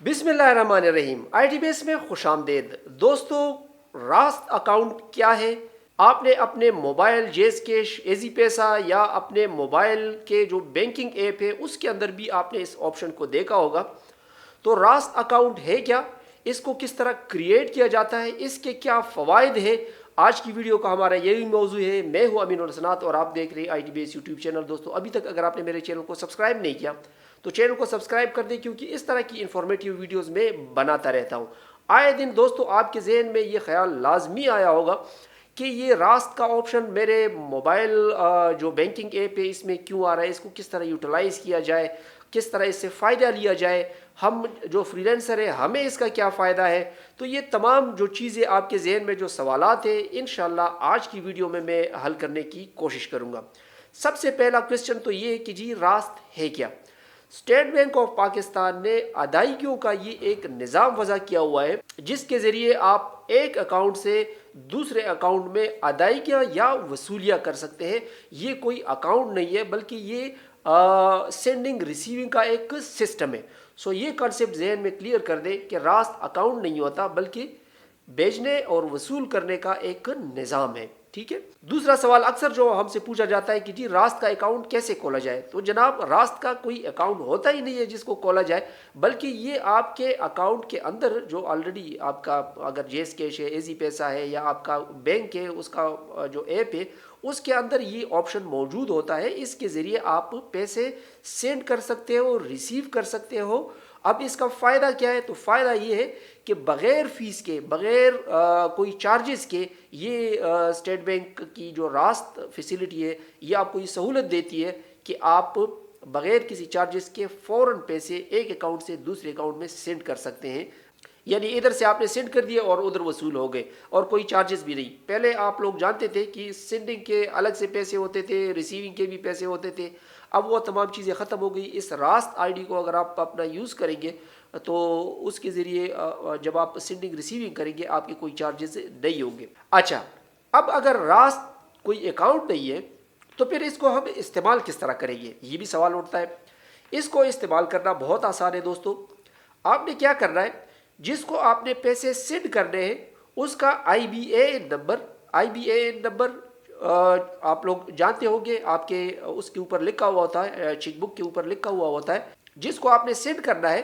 बिस्मिल्लाहिर्रहमानिर्रहीम। ITBS में खुश आमदेद। दोस्तों, रास्त अकाउंट क्या है? आपने अपने मोबाइल जेस कैश, एजी पैसा या अपने मोबाइल के जो बैंकिंग ऐप है उसके अंदर भी आपने इस ऑप्शन को देखा होगा। तो रास्त अकाउंट है क्या, इसको किस तरह क्रिएट किया जाता है, इसके क्या फ़वाइद है, आज की वीडियो का हमारा यही मौजू है। मैं हूं अमीन उल हसनात और आप देख रहे हैं ITBS यूट्यूब चैनल। दोस्तों, अभी तक अगर आपने मेरे चैनल को सब्सक्राइब नहीं किया तो चैनल को सब्सक्राइब कर दें, क्योंकि इस तरह की इंफॉर्मेटिव वीडियोस में बनाता रहता हूं। आए दिन दोस्तों आपके जहन में ये ख्याल लाजमी आया होगा कि ये रास्त का ऑप्शन मेरे मोबाइल जो बैंकिंग ऐप है इसमें क्यों आ रहा है, इसको किस तरह यूटिलाइज़ किया जाए, किस तरह इससे फ़ायदा लिया जाए, हम जो फ्रीलांसर है हमें इसका क्या फ़ायदा है। तो ये तमाम जो चीज़ें आपके जहन में जो सवालात हैं, इंशाल्लाह आज की वीडियो में मैं हल करने की कोशिश करूँगा। सबसे पहला क्वेश्चन तो ये कि जी रास्त है क्या। स्टेट बैंक ऑफ पाकिस्तान ने अदायगियों का ये एक निज़ाम वज़ा किया हुआ है, जिसके ज़रिए आप एक अकाउंट से दूसरे अकाउंट में अदायगियाँ या वसूलियाँ कर सकते हैं। ये कोई अकाउंट नहीं है, बल्कि ये सेंडिंग रिसीविंग का एक सिस्टम है। सो ये कॉन्सेप्ट जहन में क्लियर कर दे कि रास्त अकाउंट नहीं होता, बल्कि भेजने और वसूल करने का एक निज़ाम है। ठीक है। दूसरा सवाल अक्सर जो हमसे पूछा जाता है कि जी रास्त का अकाउंट कैसे खोला जाए। तो जनाब, रास्त का कोई अकाउंट होता ही नहीं है जिसको खोला जाए, बल्कि ये आपके अकाउंट के अंदर जो ऑलरेडी आपका अगर जेस कैश है, एजी पैसा है या आपका बैंक है, उसका जो ऐप है उसके अंदर ये ऑप्शन मौजूद होता है। इसके ज़रिए आप पैसे सेंड कर सकते हो, रिसीव कर सकते हो। अब इसका फ़ायदा क्या है? तो फ़ायदा ये है कि बग़ैर फ़ीस के, बग़ैर कोई चार्जेस के, ये स्टेट बैंक की जो रास्त फैसिलिटी है ये आपको ये सहूलत देती है कि आप बग़ैर किसी चार्जेस के फ़ौरन पैसे एक अकाउंट से दूसरे अकाउंट में सेंड कर सकते हैं। यानी इधर से आपने सेंड कर दिया और उधर वसूल हो गए और कोई चार्जेस भी नहीं। पहले आप लोग जानते थे कि सेंडिंग के अलग से पैसे होते थे, रिसीविंग के भी पैसे होते थे। अब वो तमाम चीज़ें ख़त्म हो गई। इस रास्त आईडी को अगर आप अपना यूज़ करेंगे तो उसके ज़रिए जब आप सेंडिंग रिसीविंग करेंगे आपके कोई चार्जेस नहीं होंगे। अच्छा, अब अगर रास्त कोई अकाउंट नहीं है तो फिर इसको हम इस्तेमाल किस तरह करेंगे, ये भी सवाल उठता है। इसको इस्तेमाल करना बहुत आसान है दोस्तों। आपने क्या करना है, जिसको आपने पैसे सेंड करने हैं उसका IBAN नंबर आप लोग जानते होंगे, आपके उसके ऊपर लिखा हुआ होता है, चेकबुक के ऊपर लिखा हुआ होता है। जिसको आपने सेंड करना है,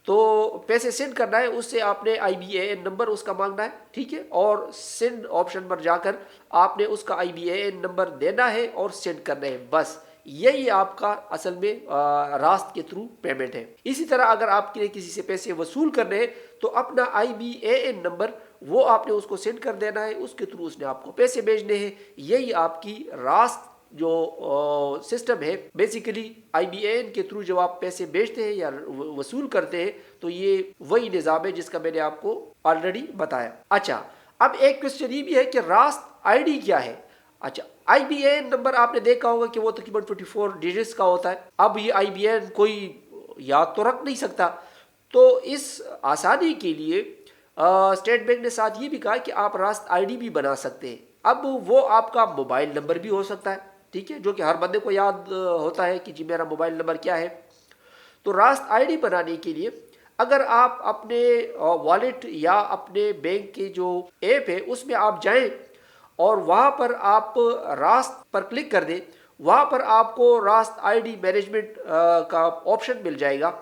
तो पैसे सेंड करना है, उससे आपने IBAN नंबर उसका मांगना है। ठीक है। और सेंड ऑप्शन पर जाकर आपने उसका IBAN नंबर देना है और सेंड करना है। बस यही आपका असल में रास्त के थ्रू पेमेंट है। इसी तरह अगर आपके किसी से पैसे वसूल करने हैं तो अपना IBAN नंबर वो आपने उसको सेंड कर देना है, उसके थ्रू उसने आपको पैसे भेजने हैं। यही आपकी रास्त जो सिस्टम है, बेसिकली IBAN के थ्रू जब आप पैसे भेजते हैं या वसूल करते हैं तो ये वही निज़ाम है जिसका मैंने आपको ऑलरेडी बताया। अच्छा, अब एक क्वेश्चन ये भी है कि रास्त आईडी क्या है। अच्छा, IBAN नंबर आपने देखा होगा कि वो तकरीबन 24 डिजिट्स का होता है। अब ये IBAN कोई याद तो रख नहीं सकता, तो इस आसानी के लिए स्टेट बैंक ने साथ ये भी कहा कि आप रास्त आईडी भी बना सकते हैं। अब वो आपका मोबाइल नंबर भी हो सकता है, ठीक है, जो कि हर बंदे को याद होता है कि जी मेरा मोबाइल नंबर क्या है। तो रास्त आईडी बनाने के लिए अगर आप अपने वॉलेट या अपने बैंक के जो ऐप है उसमें आप जाएं और वहाँ पर आप रास्त पर क्लिक कर दें, वहाँ पर आपको रास्त आईडी मैनेजमेंट का ऑप्शन मिल जाएगा।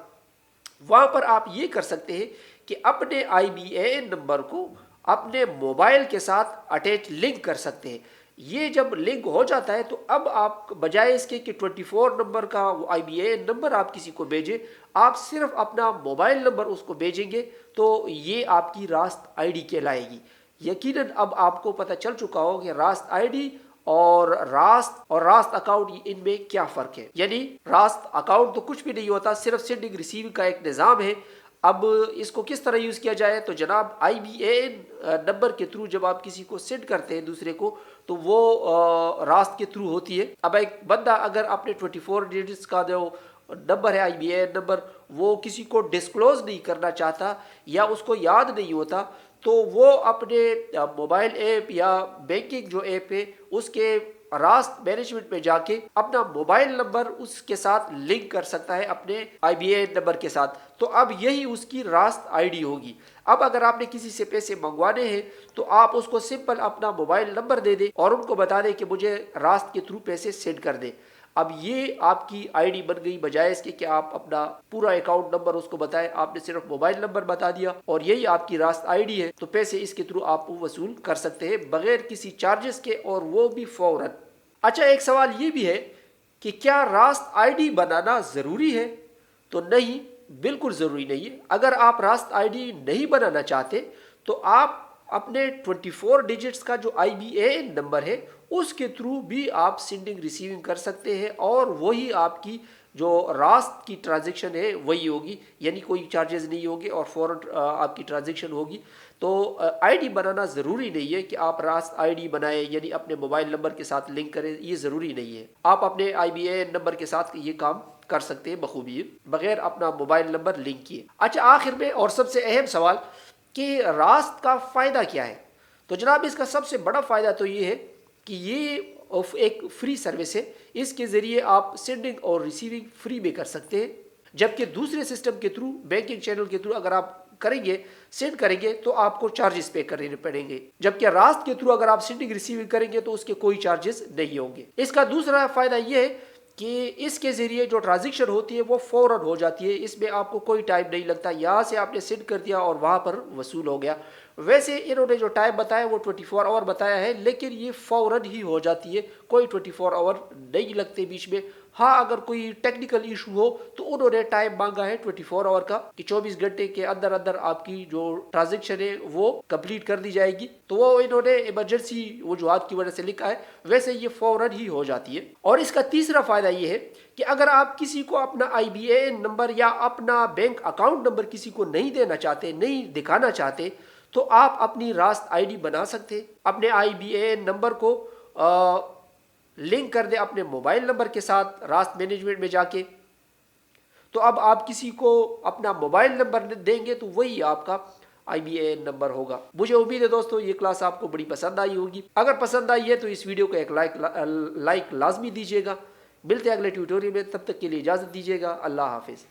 वहाँ पर आप ये कर सकते हैं कि अपने IBAN नंबर को अपने मोबाइल के साथ अटैच लिंक कर सकते हैं। ये जब लिंक हो जाता है तो अब आप बजाय इसके कि 24 नंबर का IBAN नंबर आप किसी को भेजें, आप सिर्फ अपना मोबाइल नंबर उसको भेजेंगे तो ये आपकी रास्त आईडी कहलाएगी। यकीनन अब आपको पता चल चुका हो कि रास्त आईडी और रास्त अकाउंट इनमें क्या फ़र्क है। यानी रास्त अकाउंट तो कुछ भी नहीं होता, सिर्फ सेंडिंग रिसीविंग का एक निज़ाम है। अब इसको किस तरह यूज़ किया जाए, तो जनाब IBAN नंबर के थ्रू जब आप किसी को सेंड करते हैं दूसरे को तो वो रास्त के थ्रू होती है। अब एक बंदा अगर अपने 24 डिजिट्स का जो नंबर है IBAN नंबर वो किसी को डिस्क्लोज नहीं करना चाहता या उसको याद नहीं होता, तो वो अपने मोबाइल ऐप या बैंकिंग जो ऐप है उसके راست مینجمنٹ میں جا کے اپنا موبائل نمبر اس کے ساتھ لنک کر سکتا ہے اپنے IBAN نمبر کے ساتھ. تو اب یہی اس کی راست ID ہوگی. اب اگر آپ نے کسی سے پیسے منگوانے ہیں تو آپ اس کو سمپل اپنا موبائل نمبر دے دیں اور ان کو بتا دیں کہ مجھے راست کے تھرو پیسے سینڈ کر دیں. اب یہ آپ کی ID بن گئی، بجائے اس کے کہ آپ اپنا پورا اکاؤنٹ نمبر اس کو بتائیں. آپ نے صرف موبائل نمبر بتا دیا اور یہی آپ کی راست ID ہے، تو پیسے اس کے تھرو آپ وصول کر سکتے ہیں بغیر کسی چارجز کے، اور وہ بھی فوراً. اچھا، ایک سوال یہ بھی ہے کہ کیا راست ID بنانا ضروری ہے؟ تو نہیں، بالکل ضروری نہیں ہے. اگر آپ راست ID نہیں بنانا چاہتے تو آپ اپنے 24 ڈیجٹس کا جو IBAN نمبر ہے اس کے تھرو بھی آپ سینڈنگ ریسیونگ کر سکتے ہیں، اور وہی آپ کی جو راست کی ٹرانزیکشن ہے وہی ہوگی، یعنی کوئی چارجز نہیں ہوگی اور فوراً آپ کی ٹرانزیکشن ہوگی. تو ID بنانا ضروری نہیں ہے کہ آپ راست ID بنائیں، یعنی اپنے موبائل نمبر کے ساتھ لنک کریں، یہ ضروری نہیں ہے. آپ اپنے IBAN نمبر کے ساتھ یہ کام کر سکتے ہیں بخوبی بغیر اپنا موبائل نمبر لنک کیے. اچھا، آخر میں اور سب سے اہم سوال کہ راست کا فائدہ کیا ہے؟ تو جناب اس کا سب سے بڑا فائدہ تو یہ ہے کہ یہ ایک فری سروس ہے. اس کے ذریعے آپ سینڈنگ اور ریسیونگ فری میں کر سکتے ہیں، جبکہ دوسرے سسٹم کے تھرو، بینکنگ چینل کے تھرو اگر آپ کریں گے، سینڈ کریں گے تو آپ کو چارجز پے کرنے پڑیں گے، جبکہ راست کے تھرو اگر آپ سینڈنگ ریسیونگ کریں گے تو اس کے کوئی چارجز نہیں ہوں گے. اس کا دوسرا فائدہ یہ ہے کہ اس کے ذریعے جو ٹرانزیکشن ہوتی ہے وہ فوراً ہو جاتی ہے. اس میں آپ کو کوئی ٹائم نہیں لگتا، یہاں سے آپ نے سینڈ کر دیا اور وہاں پر وصول ہو گیا. ویسے انہوں نے جو ٹائم بتایا وہ 24 آور بتایا ہے، لیکن یہ فوراً ہی ہو جاتی ہے، کوئی 24 آور نہیں لگتے بیچ میں. ہاں، اگر کوئی ٹیکنیکل ایشو ہو تو انہوں نے ٹائم مانگا ہے 24 آور کا کہ 24 گھنٹے کے اندر اندر آپ کی جو ٹرانزیکشن ہے وہ کمپلیٹ کر دی جائے گی. تو وہ انہوں نے ایمرجنسی وجوہات کی وجہ سے لکھا ہے، ویسے یہ فوراً ہی ہو جاتی ہے. اور اس کا تیسرا فائدہ یہ ہے کہ اگر آپ کسی کو اپنا IBAN نمبر یا اپنا بینک اکاؤنٹ نمبر کسی کو نہیں دینا چاہتے، نہیں دکھانا چاہتے، تو آپ اپنی راست ID بنا سکتے. اپنے IBAN نمبر کو لنک کر دیں اپنے موبائل نمبر کے ساتھ راست مینجمنٹ میں جا کے. تو اب آپ کسی کو اپنا موبائل نمبر دیں گے تو وہی آپ کا IBAN نمبر ہوگا. مجھے امید ہے دوستو یہ کلاس آپ کو بڑی پسند آئی ہوگی. اگر پسند آئی ہے تو اس ویڈیو کو ایک لائک لازمی دیجیے گا. ملتے ہیں اگلے ٹیوٹوریل میں، تب تک کے لیے اجازت دیجیے گا. اللہ حافظ.